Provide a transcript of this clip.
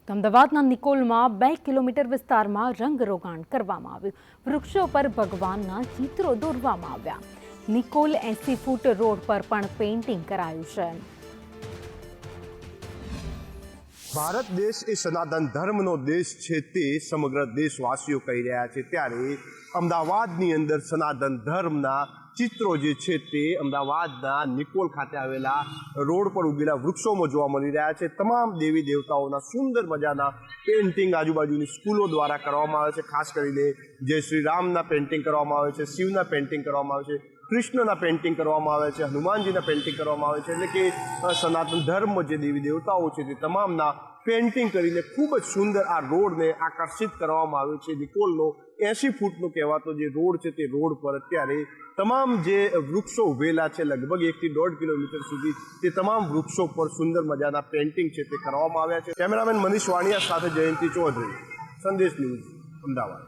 અમદાવાદના નિકોલમાં 2 કિલોમીટર વિસ્તારમાં રંગરોગાણ કરવામાં આવ્યું। વૃક્ષો પર ભગવાનના ચિત્રો દોરવામાં આવ્યા। નિકોલ 80 ફૂટ રોડ પર પણ પેઇન્ટિંગ કરાયું છે। ભારત દેશ એ સનાતન ધર્મનો દેશ છે તે સમગ્ર દેશવાસીઓ કહી રહ્યા છે, ત્યારે અમદાવાદની અંદર સનાતન ધર્મના ચિત્રો જે છે તે અમદાવાદના નિકોલ ખાતે આવેલા રોડ પર ઉગેલા વૃક્ષોમાં જોવા મળી રહ્યા છે। તમામ દેવી દેવતાઓના સુંદર મજાના પેઇન્ટિંગ આજુબાજુની સ્કૂલો દ્વારા કરવામાં આવે છે। ખાસ કરીને જય શ્રી રામના પેઇન્ટિંગ કરવામાં આવે છે, શિવના પેઇન્ટિંગ કરવામાં આવે છે, કૃષ્ણના પેઇન્ટિંગ કરવામાં આવે છે, હનુમાનજીના પેઇન્ટિંગ કરવામાં આવે છે। એટલે કે સનાતન ધર્મ જે દેવી દેવતાઓ છે તે તમામના પેઇન્ટિંગ કરીને ખૂબ જ સુંદર આ રોડને આકર્ષિત કરવામાં આવ્યો છે। નિકોલનો 80 ફૂટનો કહેવાતો જે રોડ છે તે રોડ પર અત્યારે તમામ જે વૃક્ષો ઉભેલા છે, લગભગ 1 થી 1.5 કિલોમીટર સુધી, તે તમામ વૃક્ષો પર સુંદર મજાના પેઇન્ટિંગ છે તે કરવામાં આવ્યા છે। કેમેરામેન મનીષ વાણિયા સાથે જયંતિ ચૌધરી, સંદેશ ન્યૂઝ, અમદાવાદ।